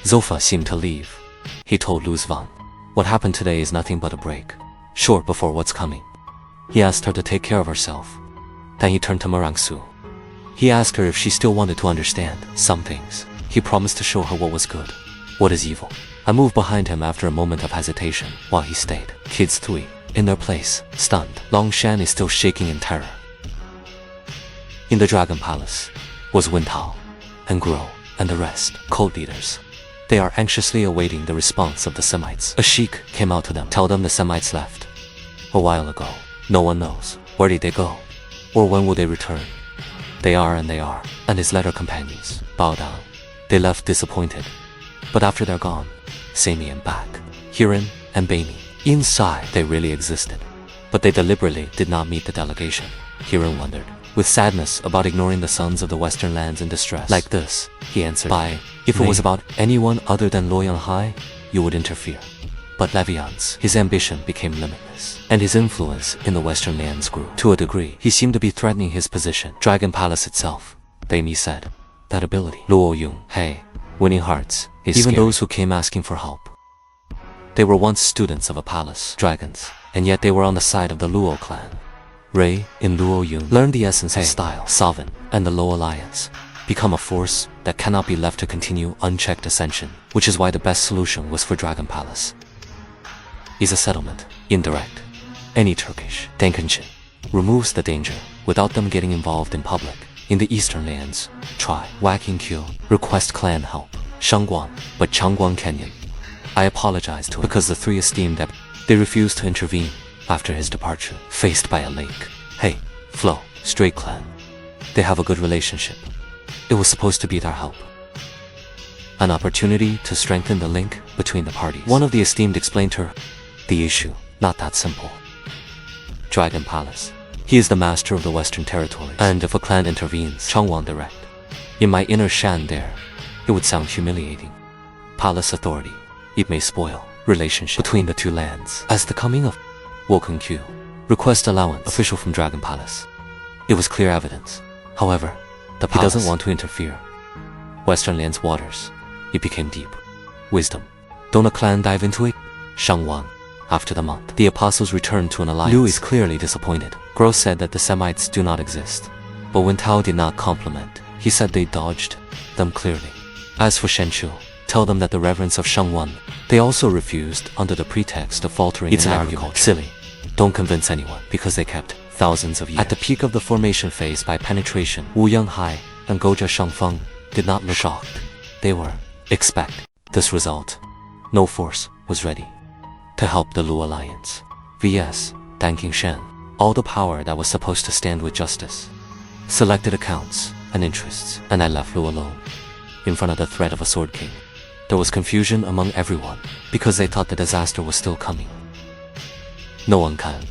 Zhou Fan seemed to leave. He told Zhou Fan, "What happened today is nothing but a break. Short before what's coming." He asked her to take care of herself. Then he turned to Marangsu. He asked her if she still wanted to understand some things. He promised to show her what was good, what is evil. I moved behind him after a moment of hesitation while he stayed. Kids 3, in their place, stunned. Longshan is still shaking in terror. In the Dragon Palace was Wintao and Guo and the rest, cultivators. They are anxiously awaiting the response of the Semites. A sheik came out to them, tell them the Semites left a while ago. No one knows. Where did they go? Or when will they return? They are, and his letter companions bow down. They left disappointed. But after they're gone, Sami and back, Hirin and Baimi, inside they really existed. But they deliberately did not meet the delegation. Hirin wondered, with sadness, about ignoring the sons of the western lands in distress. Like this, he answered, if it was about anyone other than Luoyang Hai, you would interfere. But Levian's, his ambition became limitless, and his influence in the western lands grew. To a degree, he seemed to be threatening his position. Dragon Palace itself, Baimi said, that ability, Luoyang Hai, winning hearts, is even scary. Those who came asking for help. They were once students of a palace, dragons, and yet they were on the side of the Luo clan. Ray, in Luoyang, learned the essence of style, Sovereign, and the Luo Alliance. Become a force that cannot be left to continue unchecked ascension, which is why the best solution was for Dragon Palace. Is a settlement, indirect. Any Turkish, Dankenshin, removes the danger without them getting involved in public. In the eastern lands, try, Whacking Q, request clan help, Shangguan, but Changguan Canyon. I apologized to him because the 3 esteemed that they refused to intervene after his departure, faced by a lake. Hey, Flo, Stray Clan. They have a good relationship. It was supposed to be their help. An opportunity to strengthen the link between the parties. One of the esteemed explained to her, the issue, not that simple. Dragon Palace. He is the master of the western territories, and if a clan intervenes, Changwon direct. In my inner Shan there, it would sound humiliating. Palace authority, it may spoil relationship between the 2 lands. As the coming of Woken Q, request allowance, official from Dragon Palace. It was clear evidence. However, the palace doesn't want to interfere. Western lands waters, it became deep. Wisdom. Don't a clan dive into it? Shangwan. After the month, the apostles returned to an alliance. Liu is clearly disappointed. Gro said that the Semites do not exist. But when Tao did not compliment, he said they dodged them clearly. As for Shenchu, tell them that the reverence of Shangwan, they also refused under the pretext of faltering in agriculture. Silly. Don't convince anyone, because they kept thousands of years. At the peak of the formation phase by penetration, Wu Yanghai and Goja Shangfeng did not look shocked. They were expect this result. No force was ready to help the Lu Alliance. VS, Danking Shen, all the power that was supposed to stand with justice. Selected accounts and interests, and I left Lu alone. In front of the threat of a Sword King, there was confusion among everyone, because they thought the disaster was still coming. No one can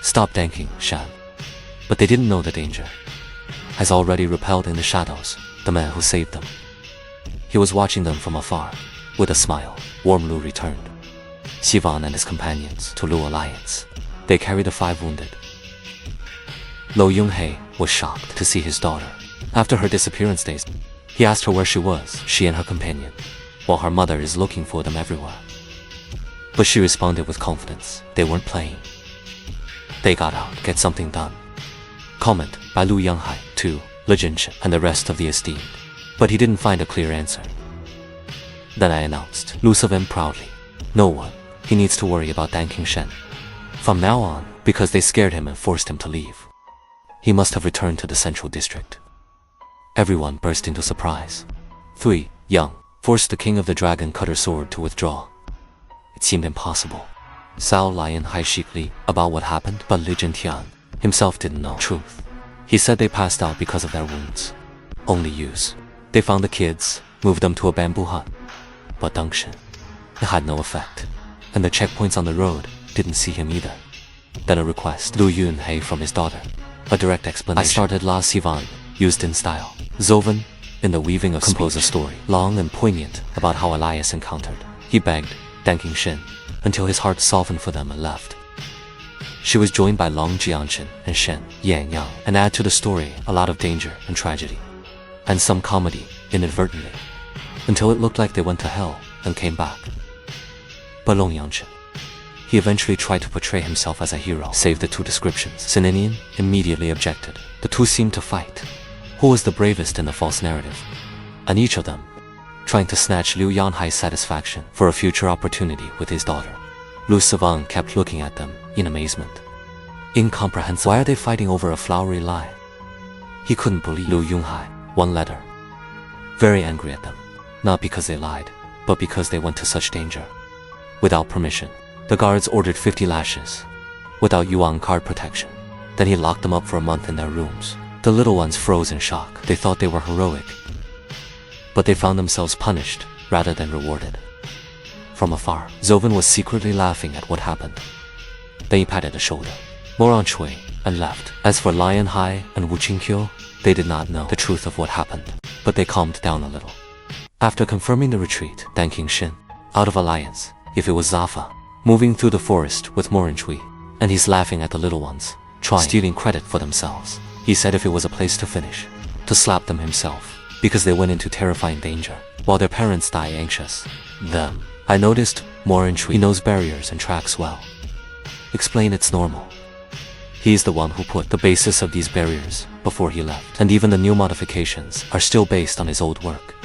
stop Danking Shan, but they didn't know the danger has already repelled in the shadows the man who saved them. He was watching them from afar. With a smile, Warm Lu returned. Sivan and his companions to Lu Alliance. They carried the 5 wounded. Lo Yunghei was shocked to see his daughter. After her disappearance days, he asked her where she was, she and her companion, while her mother is looking for them everywhere. But she responded with confidence. They weren't playing. They got out, get something done. Comment by Lu Yanghai to Le Jinshin and the rest of the esteemed. But he didn't find a clear answer. Then I announced, Lu Seven proudly, no one, he needs to worry about Danking Shen. From now on, because they scared him and forced him to leave. He must have returned to the central district. Everyone burst into surprise. 3, Young, forced the king of the dragon cutter sword to withdraw. It seemed impossible. Sao Lion Hai Shikli about what happened, but Li Jintian himself didn't know truth. He said they passed out because of their wounds. Only use. They found the kids, moved them to a bamboo hut. But Dangshin, it had no effect. And the checkpoints on the road didn't see him either. Then a request, Lu Yunhei from his daughter. A direct explanation. I started La Sivan, used in style. Zovan, in the weaving of compose a story, long and poignant, about how Elias encountered. He begged, thanking Shin, until his heart softened for them and left. She was joined by Long Jianshin and Shen, Yang Yang, and add to the story a lot of danger and tragedy. And some comedy, inadvertently. until it looked like they went to hell and came back. But Long Yangchen, he eventually tried to portray himself as a hero, save the two descriptions. Sininian immediately objected. The two seemed to fight. Who was the bravest in the false narrative? And each of them trying to snatch Liu Yanhai's satisfaction for a future opportunity with his daughter. Lu Sivang kept looking at them in amazement. Incomprehensible. Why are they fighting over a flowery lie? He couldn't believe. Liu Yunhai, one letter. Very angry at them. Not because they lied, but because they went to such danger. Without permission, the guards ordered 50 lashes. Without yuan card protection. Then he locked them up for a month in their rooms. The little ones froze in shock. They thought they were heroic. But they found themselves punished rather than rewarded. From afar, Zhou Fan was secretly laughing at what happened. Then he patted the shoulder, more on Shui, and left. As for Lion Hai and Wu Qingqiu, they did not know the truth of what happened, but they calmed down a little. After confirming the retreat, Dan Qingshin, out of alliance, if it was Zafa, moving through the forest with Morin Chui, and he's laughing at the little ones, stealing credit for themselves. He said if it was a place to finish, to slap them himself, because they went into terrifying danger, while their parents die anxious. Them. I noticed Morin Chui knows barriers and tracks well. Explain it's normal. He's the one who put the basis of these barriers before he left, and even the new modifications are still based on his old work.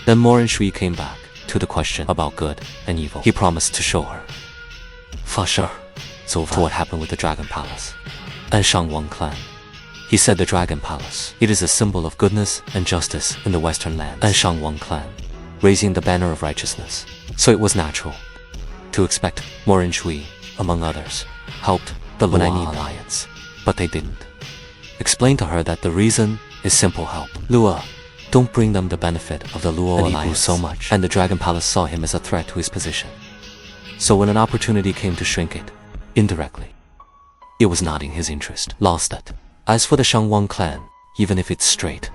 Then Morin Chui came back to the question about good and evil. He promised to show her. For sure. So to what happened with the Dragon Palace and Shangwang clan. He said the Dragon Palace, it is a symbol of goodness and justice in the Western lands, and Shangwang clan, raising the banner of righteousness. So it was natural to expect Morin Chui, among others, helped the Luo alliance, but they didn't. Explain to her that the reason is simple help. Luo, don't bring them the benefit of the Luo alliance. He grew so much, and the Dragon Palace saw him as a threat to his position. So when an opportunity came to shrink it, indirectly, it was not in his interest. Lost it. As for the Shangwang clan, even if it's straight,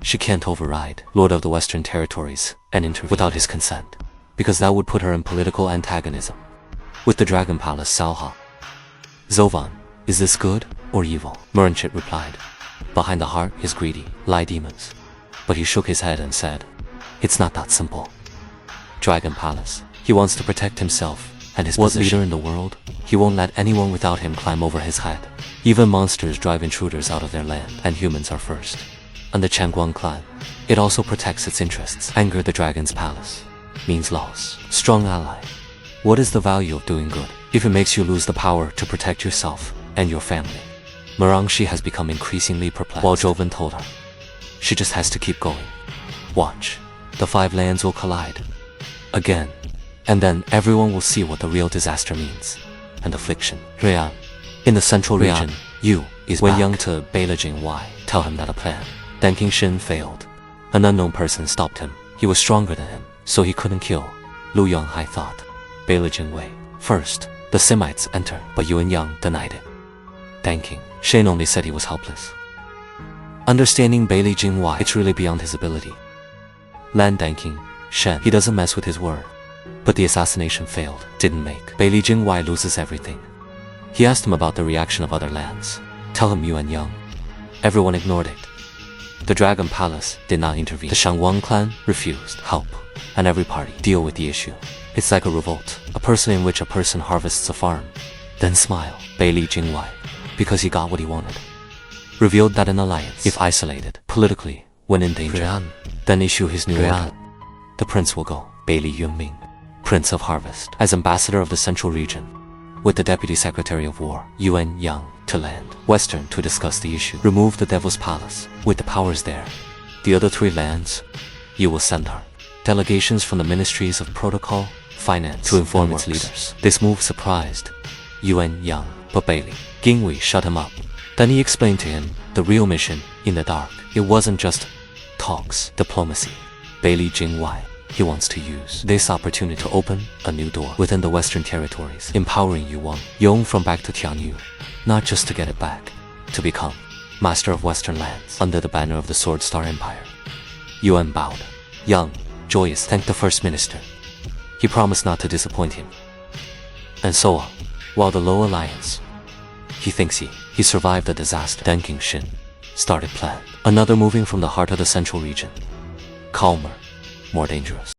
she can't override Lord of the Western Territories and intervene without his consent, because that would put her in political antagonism with the Dragon Palace Salha. Zhou Fan, is this good or evil? Mernchit replied. Behind the heart is greedy, lie demons. But he shook his head and said, it's not that simple. Dragon Palace, he wants to protect himself and his position. Leader in the world, he won't let anyone without him climb over his head. Even monsters drive intruders out of their land, and humans are first. And the Changguang clan, it also protects its interests. Anger the Dragon's Palace means loss. Strong ally. What is the value of doing good if it makes you lose the power to protect yourself and your family? Merangshi has become increasingly perplexed, while Zhou Fan told her, she just has to keep going. Watch, the 5 lands will collide. Again. And then everyone will see what the real disaster means. And affliction. Rian. In the central region, Yu is went young to Beilejing Y. Tell him that a plan. Dan Qingshin failed. An unknown person stopped him. He was stronger than him, so he couldn't kill. Lu Yonghai thought. Beilejing Wei. First, the Semites entered, but Yuan Yang denied it. Dan Qingshin only said he was helpless. Understanding Beilejing Y, it's really beyond his ability. Lan Dan Qingshin, he doesn't mess with his word. But the assassination failed, didn't make. Beilejing Y loses everything. He asked him about the reaction of other lands. Tell him Yuan Yang. Everyone ignored it. The Dragon Palace did not intervene. The Shangwang clan refused help, and every party deal with the issue. It's like a revolt, a person in which a person harvests a farm, then smile. Beilejing Y, because he got what he wanted, revealed that an alliance, if isolated politically, when in danger, then issue his new order. The prince will go. Beili Yunming, Prince of Harvest, as ambassador of the Central Region, with the Deputy Secretary of War, Yuan Yang, to land Western to discuss the issue. Remove the Devil's Palace, with the powers there. The other 3 lands, you will send her delegations from the Ministries of Protocol, Finance, to inform its leaders. This move surprised Yuan Yang, but Beilejing Y shut him up. Then he explained to him the real mission in the dark. It wasn't just talks, diplomacy. Beilejing Y, he wants to use this opportunity to open a new door within the Western Territories, empowering Yuan Yong from back to Tianyu, not just to get it back, to become master of Western lands under the banner of the Sword Star Empire. Yuan bowed. Yang, joyous, thanked the First Minister. He promised not to disappoint him. And so on, while the Low Alliance, he thinks he survived the disaster. Dan Qingshin started plan. Another moving from the heart of the Central Region. Calmer. more dangerous.